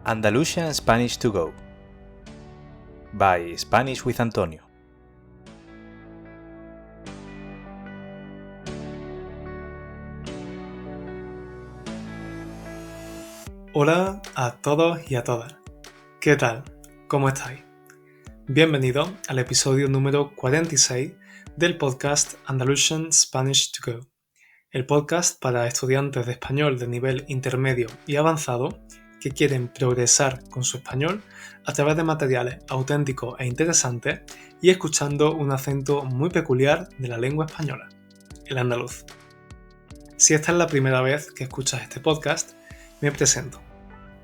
Andalusian Spanish to Go by Spanish with Antonio. Hola a todos y a todas. ¿Qué tal? ¿Cómo estáis? Bienvenido al episodio número 46 del podcast Andalusian Spanish to Go, el podcast para estudiantes de español de nivel intermedio y avanzado que quieren progresar con su español a través de materiales auténticos e interesantes y escuchando un acento muy peculiar de la lengua española, el andaluz. Si esta es la primera vez que escuchas este podcast, me presento.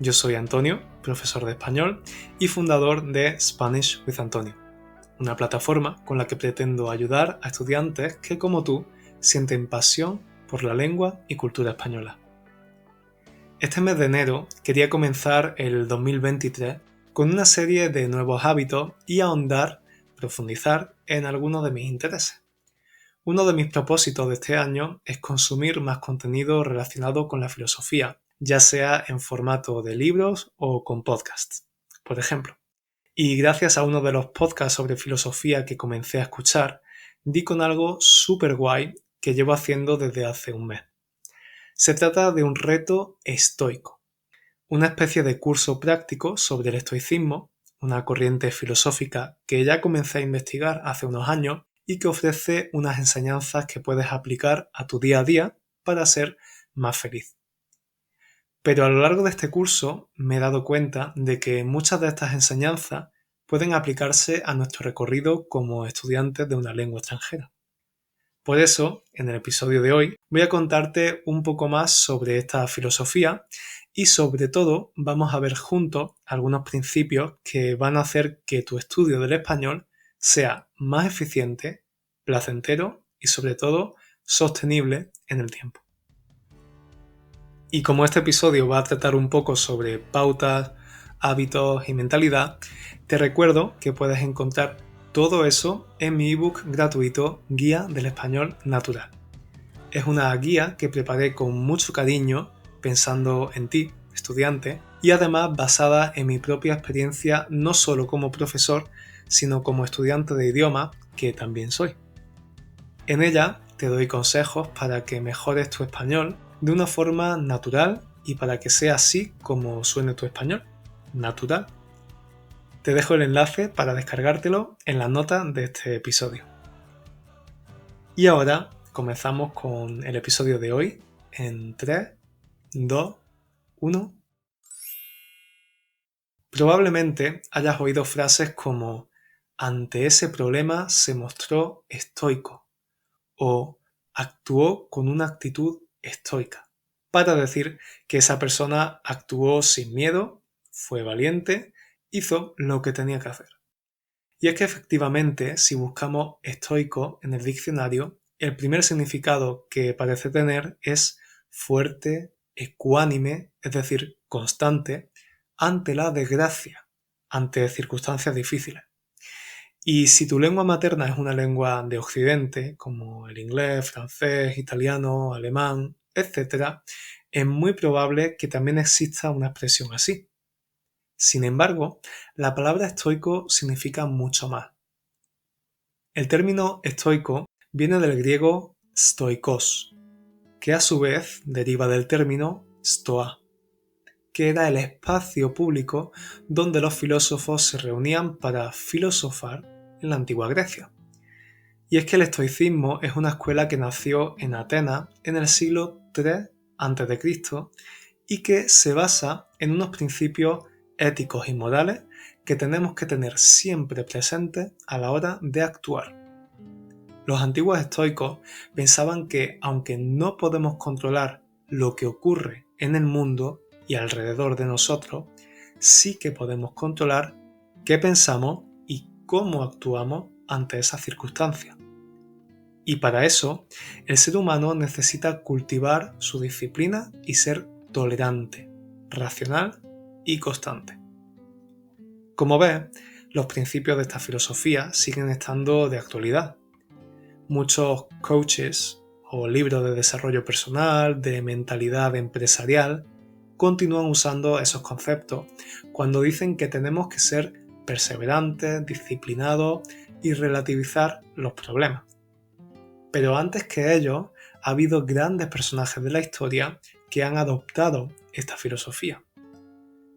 Yo soy Antonio, profesor de español y fundador de Spanish with Antonio, una plataforma con la que pretendo ayudar a estudiantes que, como tú, sienten pasión por la lengua y cultura española. Este mes de enero quería comenzar el 2023 con una serie de nuevos hábitos y profundizar en algunos de mis intereses. Uno de mis propósitos de este año es consumir más contenido relacionado con la filosofía, ya sea en formato de libros o con podcasts, por ejemplo. Y gracias a uno de los podcasts sobre filosofía que comencé a escuchar, di con algo súper guay que llevo haciendo desde hace un mes. Se trata de un reto estoico, una especie de curso práctico sobre el estoicismo, una corriente filosófica que ya comencé a investigar hace unos años y que ofrece unas enseñanzas que puedes aplicar a tu día a día para ser más feliz. Pero a lo largo de este curso me he dado cuenta de que muchas de estas enseñanzas pueden aplicarse a nuestro recorrido como estudiantes de una lengua extranjera. Por eso, en el episodio de hoy, voy a contarte un poco más sobre esta filosofía y sobre todo vamos a ver juntos algunos principios que van a hacer que tu estudio del español sea más eficiente, placentero y sobre todo sostenible en el tiempo. Y como este episodio va a tratar un poco sobre pautas, hábitos y mentalidad, te recuerdo que puedes encontrar todo eso en mi ebook gratuito Guía del Español Natural. Es una guía que preparé con mucho cariño pensando en ti, estudiante, y además basada en mi propia experiencia no solo como profesor, sino como estudiante de idioma, que también soy. En ella te doy consejos para que mejores tu español de una forma natural y para que sea así como suene tu español, natural. Te dejo el enlace para descargártelo en las notas de este episodio. Y ahora comenzamos con el episodio de hoy en 3, 2, 1. Probablemente hayas oído frases como ante ese problema se mostró estoico o actuó con una actitud estoica, para decir que esa persona actuó sin miedo, fue valiente, hizo lo que tenía que hacer. Y es que efectivamente, si buscamos estoico en el diccionario, el primer significado que parece tener es fuerte, ecuánime, es decir, constante, ante la desgracia, ante circunstancias difíciles. Y si tu lengua materna es una lengua de Occidente, como el inglés, francés, italiano, alemán, etc., es muy probable que también exista una expresión así. Sin embargo, la palabra estoico significa mucho más. El término estoico viene del griego stoikos, que a su vez deriva del término stoa, que era el espacio público donde los filósofos se reunían para filosofar en la antigua Grecia. Y es que el estoicismo es una escuela que nació en Atenas en el siglo III a.C. y que se basa en unos principios éticos y morales que tenemos que tener siempre presentes a la hora de actuar. Los antiguos estoicos pensaban que, aunque no podemos controlar lo que ocurre en el mundo y alrededor de nosotros, sí que podemos controlar qué pensamos y cómo actuamos ante esas circunstancias. Y para eso, el ser humano necesita cultivar su disciplina y ser tolerante, racional y constante. Como ves, los principios de esta filosofía siguen estando de actualidad. Muchos coaches o libros de desarrollo personal, de mentalidad empresarial, continúan usando esos conceptos cuando dicen que tenemos que ser perseverantes, disciplinados y relativizar los problemas. Pero antes que ellos, ha habido grandes personajes de la historia que han adoptado esta filosofía,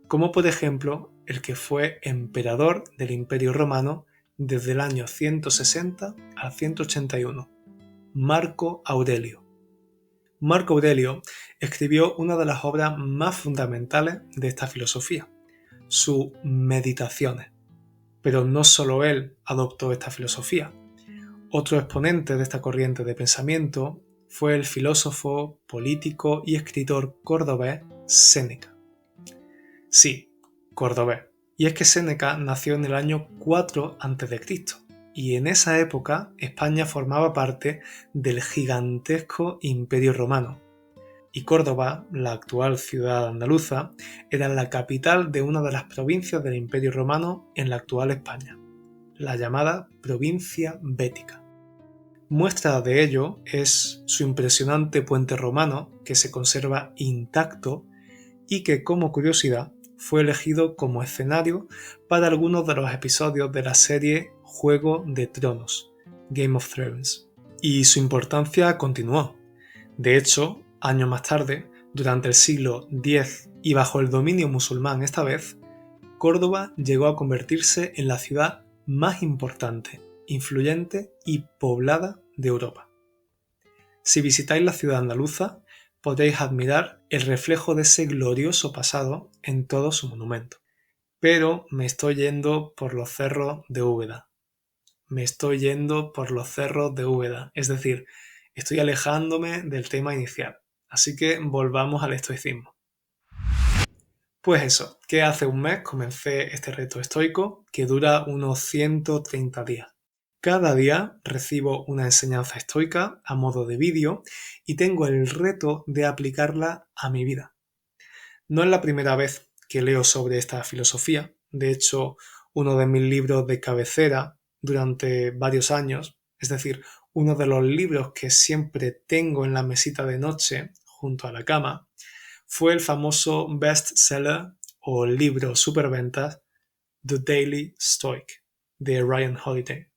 como por ejemplo el que fue emperador del Imperio Romano desde el año 160 al 181, Marco Aurelio. Marco Aurelio escribió una de las obras más fundamentales de esta filosofía, sus Meditaciones. Pero no solo él adoptó esta filosofía. Otro exponente de esta corriente de pensamiento fue el filósofo, político y escritor cordobés Séneca. Sí, cordobés. Y es que Séneca nació en el año 4 a.C. y en esa época España formaba parte del gigantesco Imperio Romano. Y Córdoba, la actual ciudad andaluza, era la capital de una de las provincias del Imperio Romano en la actual España, la llamada provincia bética. Muestra de ello es su impresionante puente romano que se conserva intacto y que, como curiosidad, fue elegido como escenario para algunos de los episodios de la serie Juego de Tronos, Game of Thrones. Y su importancia continuó. De hecho, años más tarde, durante el siglo X y bajo el dominio musulmán esta vez, Córdoba llegó a convertirse en la ciudad más importante, influyente y poblada de Europa. Si visitáis la ciudad andaluza, podréis admirar el reflejo de ese glorioso pasado en todo su monumento. Pero me estoy yendo por los cerros de Úbeda. Es decir, estoy alejándome del tema inicial. Así que volvamos al estoicismo. Pues eso, que hace un mes comencé este reto estoico que dura unos 130 días. Cada día recibo una enseñanza estoica a modo de vídeo y tengo el reto de aplicarla a mi vida. No es la primera vez que leo sobre esta filosofía. De hecho, uno de mis libros de cabecera durante varios años, es decir, uno de los libros que siempre tengo en la mesita de noche junto a la cama, fue el famoso bestseller o libro superventas The Daily Stoic de Ryan Holiday.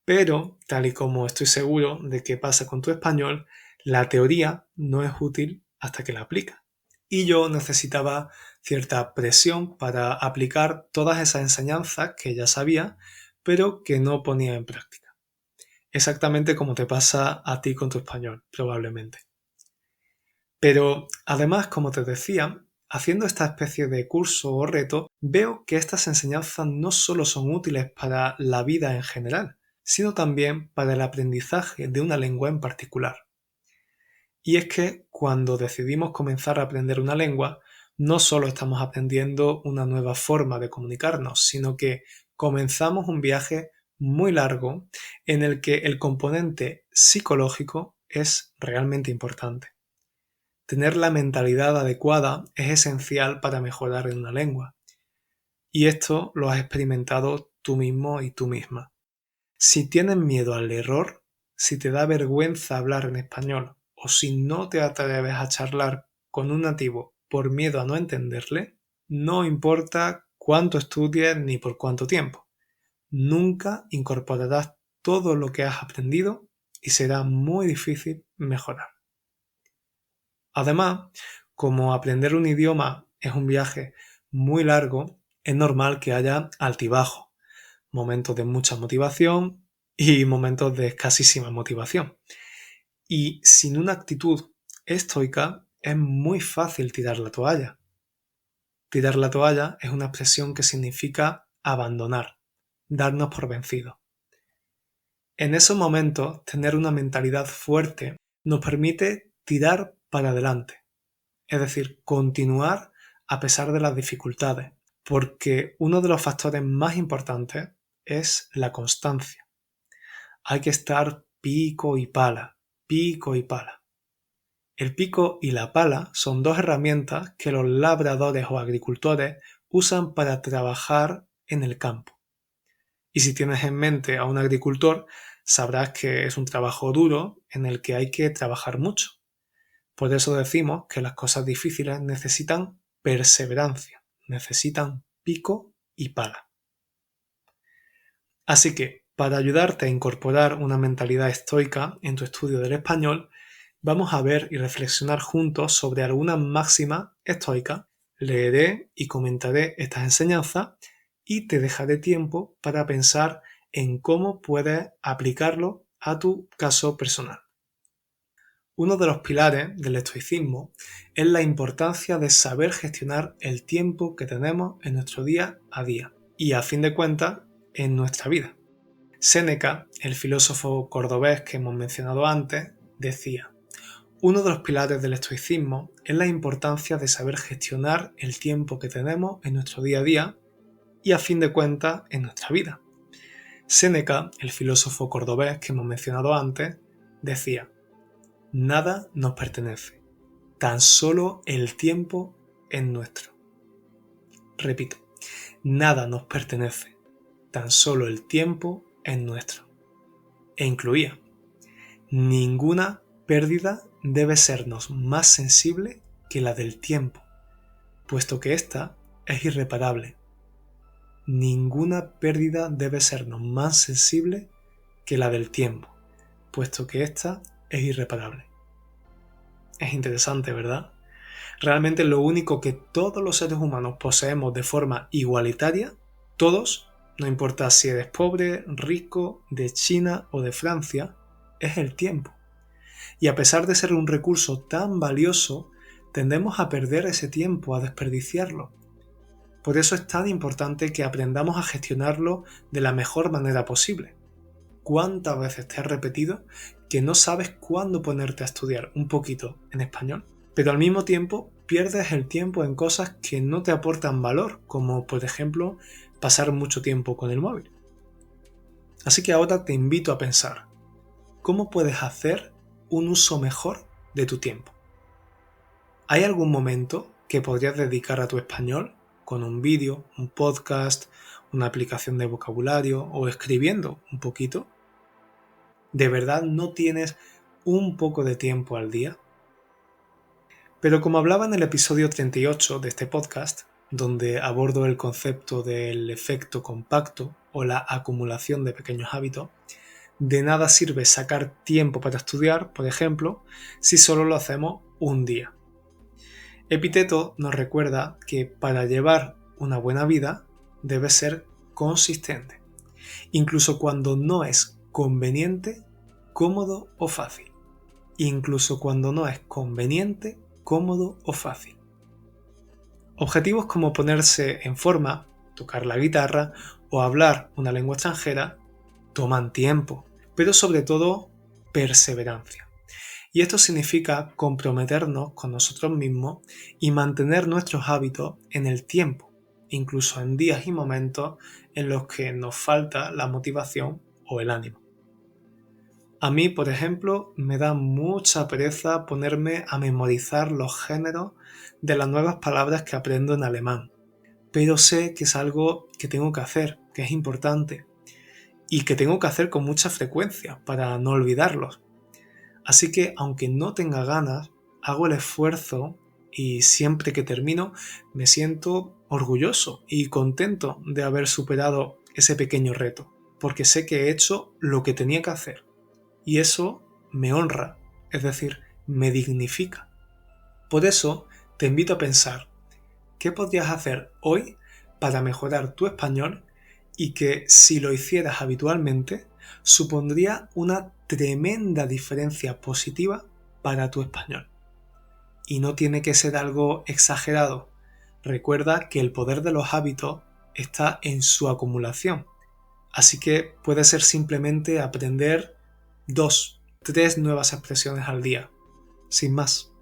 Pero, tal y como estoy seguro de que pasa con tu español, la teoría no es útil hasta que la aplicas. Y yo necesitaba cierta presión para aplicar todas esas enseñanzas que ya sabía, pero que no ponía en práctica. Exactamente como te pasa a ti con tu español, probablemente. Pero además, como te decía, haciendo esta especie de curso o reto, veo que estas enseñanzas no solo son útiles para la vida en general, sino también para el aprendizaje de una lengua en particular. Y es que cuando decidimos comenzar a aprender una lengua, no solo estamos aprendiendo una nueva forma de comunicarnos, sino que comenzamos un viaje muy largo en el que el componente psicológico es realmente importante. Tener la mentalidad adecuada es esencial para mejorar en una lengua. Y esto lo has experimentado tú mismo y tú misma. Si tienes miedo al error, si te da vergüenza hablar en español o si no te atreves a charlar con un nativo por miedo a no entenderle, no importa cuánto estudies ni por cuánto tiempo. Nunca incorporarás todo lo que has aprendido y será muy difícil mejorar. Además, como aprender un idioma es un viaje muy largo, es normal que haya altibajos, momentos de mucha motivación y momentos de escasísima motivación. Y sin una actitud estoica es muy fácil tirar la toalla. Tirar la toalla es una expresión que significa abandonar, darnos por vencidos. En esos momentos, tener una mentalidad fuerte nos permite tirar para adelante, es decir, continuar a pesar de las dificultades, porque uno de los factores más importantes es la constancia. Hay que estar pico y pala, pico y pala. El pico y la pala son dos herramientas que los labradores o agricultores usan para trabajar en el campo. Y si tienes en mente a un agricultor, sabrás que es un trabajo duro en el que hay que trabajar mucho. Por eso decimos que las cosas difíciles necesitan perseverancia, necesitan pico y pala. Así que, para ayudarte a incorporar una mentalidad estoica en tu estudio del español, vamos a ver y reflexionar juntos sobre algunas máximas estoicas. Leeré y comentaré estas enseñanzas y te dejaré tiempo para pensar en cómo puedes aplicarlo a tu caso personal. Uno de los pilares del estoicismo es la importancia de saber gestionar el tiempo que tenemos en nuestro día a día y, a fin de cuentas, en nuestra vida. Séneca, el filósofo cordobés que hemos mencionado antes, decía: uno de los pilares del estoicismo es la importancia de saber gestionar el tiempo que tenemos en nuestro día a día y, a fin de cuentas, en nuestra vida. Séneca, el filósofo cordobés que hemos mencionado antes, decía: nada nos pertenece, tan solo el tiempo es nuestro. Repito, nada nos pertenece, tan solo el tiempo es nuestro. E incluía: ninguna pérdida debe sernos más sensible que la del tiempo, puesto que ésta es irreparable. Ninguna pérdida debe sernos más sensible que la del tiempo, puesto que ésta es irreparable. Es interesante, ¿verdad? Realmente lo único que todos los seres humanos poseemos de forma igualitaria, todos, no importa si eres pobre, rico, de China o de Francia, es el tiempo. Y a pesar de ser un recurso tan valioso, tendemos a perder ese tiempo, a desperdiciarlo. Por eso es tan importante que aprendamos a gestionarlo de la mejor manera posible. ¿Cuántas veces te has repetido que no sabes cuándo ponerte a estudiar un poquito en español, pero al mismo tiempo pierdes el tiempo en cosas que no te aportan valor, como por ejemplo pasar mucho tiempo con el móvil? Así que ahora te invito a pensar, ¿cómo puedes hacer un uso mejor de tu tiempo? ¿Hay algún momento que podrías dedicar a tu español con un vídeo, un podcast, una aplicación de vocabulario o escribiendo un poquito? ¿De verdad no tienes un poco de tiempo al día? Pero como hablaba en el episodio 38 de este podcast, donde abordo el concepto del efecto compacto o la acumulación de pequeños hábitos, de nada sirve sacar tiempo para estudiar, por ejemplo, si solo lo hacemos un día. Epicteto nos recuerda que para llevar una buena vida debes ser consistente, incluso cuando no es conveniente, cómodo o fácil. Incluso cuando no es conveniente, cómodo o fácil. Objetivos como ponerse en forma, tocar la guitarra o hablar una lengua extranjera toman tiempo, pero sobre todo perseverancia. Y esto significa comprometernos con nosotros mismos y mantener nuestros hábitos en el tiempo, incluso en días y momentos en los que nos falta la motivación o el ánimo. A mí, por ejemplo, me da mucha pereza ponerme a memorizar los géneros de las nuevas palabras que aprendo en alemán, pero sé que es algo que tengo que hacer, que es importante, y que tengo que hacer con mucha frecuencia para no olvidarlos. Así que, aunque no tenga ganas, hago el esfuerzo y siempre que termino me siento orgulloso y contento de haber superado ese pequeño reto, porque sé que he hecho lo que tenía que hacer. Y eso me honra, es decir, me dignifica. Por eso te invito a pensar, ¿qué podrías hacer hoy para mejorar tu español y que, si lo hicieras habitualmente, supondría una tremenda diferencia positiva para tu español? Y no tiene que ser algo exagerado. Recuerda que el poder de los hábitos está en su acumulación. Así que puede ser simplemente aprender 2, 3 nuevas expresiones al día, sin más.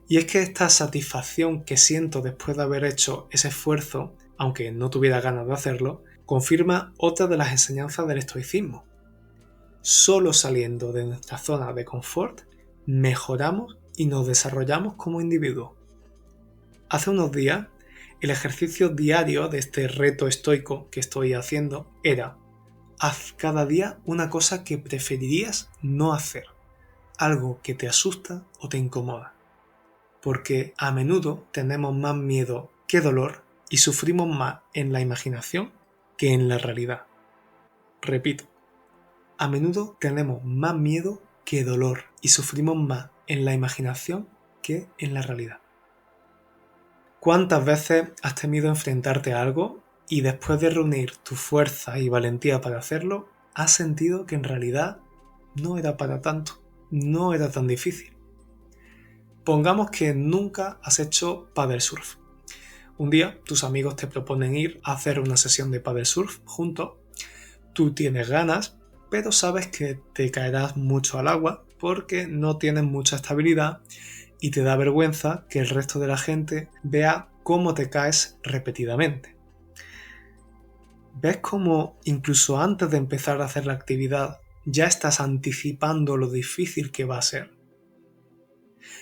Y es que esta satisfacción que siento después de haber hecho ese esfuerzo, aunque no tuviera ganas de hacerlo, confirma otra de las enseñanzas del estoicismo. Solo saliendo de nuestra zona de confort, mejoramos y nos desarrollamos como individuos. Hace unos días, el ejercicio diario de este reto estoico que estoy haciendo era: haz cada día una cosa que preferirías no hacer. algo que te asusta o te incomoda. Porque a menudo tenemos más miedo que dolor y sufrimos más en la imaginación que en la realidad. Repito, a menudo tenemos más miedo que dolor y sufrimos más en la imaginación que en la realidad. ¿Cuántas veces has temido enfrentarte a algo y después de reunir tu fuerza y valentía para hacerlo, has sentido que en realidad no era para tanto, no era tan difícil? Pongamos que nunca has hecho paddle surf. Un día tus amigos te proponen ir a hacer una sesión de paddle surf juntos. Tú tienes ganas, pero sabes que te caerás mucho al agua porque no tienes mucha estabilidad y te da vergüenza que el resto de la gente vea cómo te caes repetidamente. ¿Ves cómo incluso antes de empezar a hacer la actividad ya estás anticipando lo difícil que va a ser?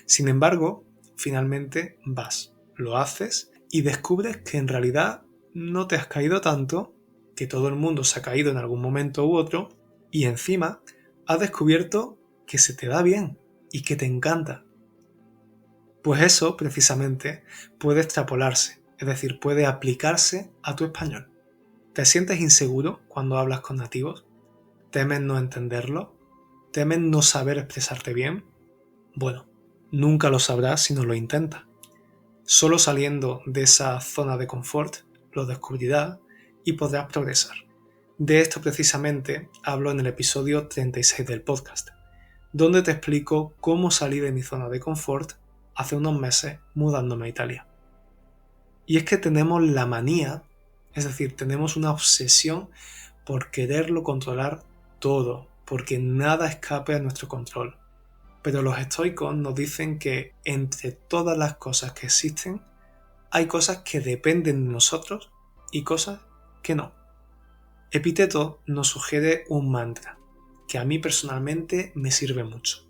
Sin embargo, finalmente vas, lo haces y descubres que en realidad no te has caído tanto, que todo el mundo se ha caído en algún momento u otro, y encima has descubierto que se te da bien y que te encanta. Pues eso, precisamente, puede extrapolarse, es decir, puede aplicarse a tu español. ¿Te sientes inseguro cuando hablas con nativos? ¿Temes no entenderlo? ¿Temes no saber expresarte bien? Bueno, nunca lo sabrás si no lo intentas. Solo saliendo de esa zona de confort lo descubrirás y podrás progresar. De esto precisamente hablo en el episodio 36 del podcast, donde te explico cómo salí de mi zona de confort hace unos meses mudándome a Italia. Y es que tenemos la manía, es decir, tenemos una obsesión por quererlo controlar todo, porque nada escape a nuestro control. Pero los estoicos nos dicen que entre todas las cosas que existen, hay cosas que dependen de nosotros y cosas que no. Epicteto nos sugiere un mantra que a mí personalmente me sirve mucho.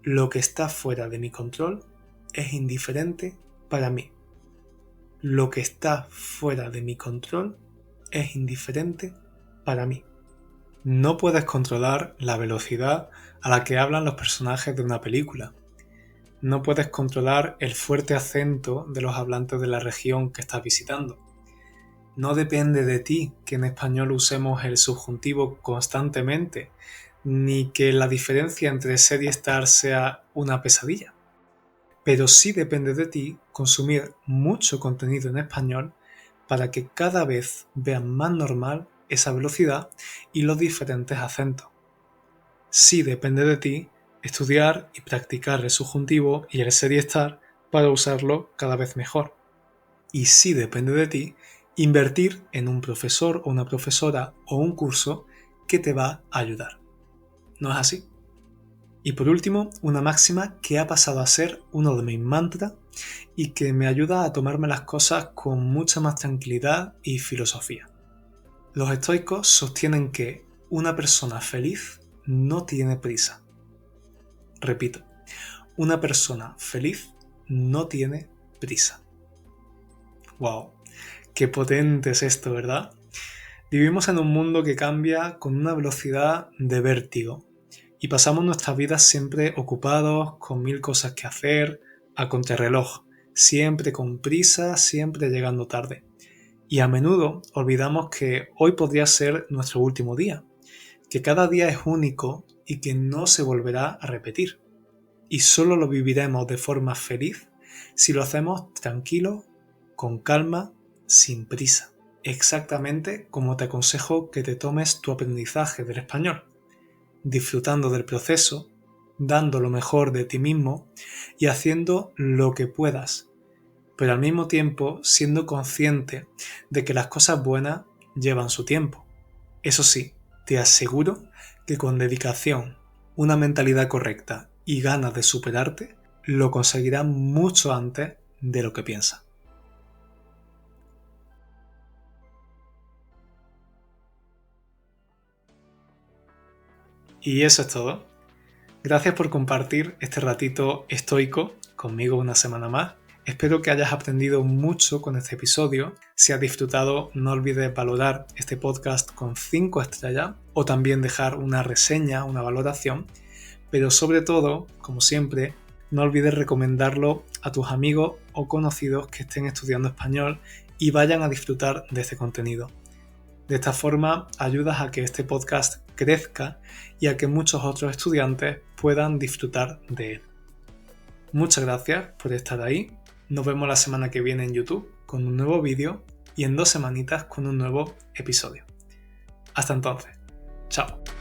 Lo que está fuera de mi control es indiferente para mí. Lo que está fuera de mi control es indiferente para mí. No puedes controlar la velocidad a la que hablan los personajes de una película. No puedes controlar el fuerte acento de los hablantes de la región que estás visitando. No depende de ti que en español usemos el subjuntivo constantemente, ni que la diferencia entre ser y estar sea una pesadilla. Pero sí depende de ti consumir mucho contenido en español para que cada vez veas más normal esa velocidad y los diferentes acentos. Sí depende de ti estudiar y practicar el subjuntivo y el ser y estar para usarlo cada vez mejor. Y sí depende de ti invertir en un profesor o una profesora o un curso que te va a ayudar. ¿No es así? Y por último, una máxima que ha pasado a ser uno de mis mantras y que me ayuda a tomarme las cosas con mucha más tranquilidad y filosofía. Los estoicos sostienen que una persona feliz no tiene prisa. Repito, una persona feliz no tiene prisa. ¡Wow! ¡Qué potente es esto!, ¿verdad? Vivimos en un mundo que cambia con una velocidad de vértigo y pasamos nuestras vidas siempre ocupados, con mil cosas que hacer, a contrarreloj, siempre con prisa, siempre llegando tarde. Y a menudo olvidamos que hoy podría ser nuestro último día, que cada día es único y que no se volverá a repetir. Y solo lo viviremos de forma feliz si lo hacemos tranquilo, con calma, sin prisa. Exactamente como te aconsejo que te tomes tu aprendizaje del español, disfrutando del proceso, dando lo mejor de ti mismo y haciendo lo que puedas, pero al mismo tiempo siendo consciente de que las cosas buenas llevan su tiempo. Eso sí, te aseguro que con dedicación, una mentalidad correcta y ganas de superarte, lo conseguirás mucho antes de lo que piensas. Y eso es todo. Gracias por compartir este ratito estoico conmigo una semana más. Espero que hayas aprendido mucho con este episodio. Si has disfrutado, no olvides valorar este podcast con 5 estrellas o también dejar una reseña, una valoración, pero sobre todo, como siempre, no olvides recomendarlo a tus amigos o conocidos que estén estudiando español y vayan a disfrutar de este contenido. De esta forma ayudas a que este podcast crezca y a que muchos otros estudiantes puedan disfrutar de él. Muchas gracias por estar ahí. Nos vemos la semana que viene en YouTube con un nuevo vídeo y en 2 semanitas con un nuevo episodio. Hasta entonces. Chao.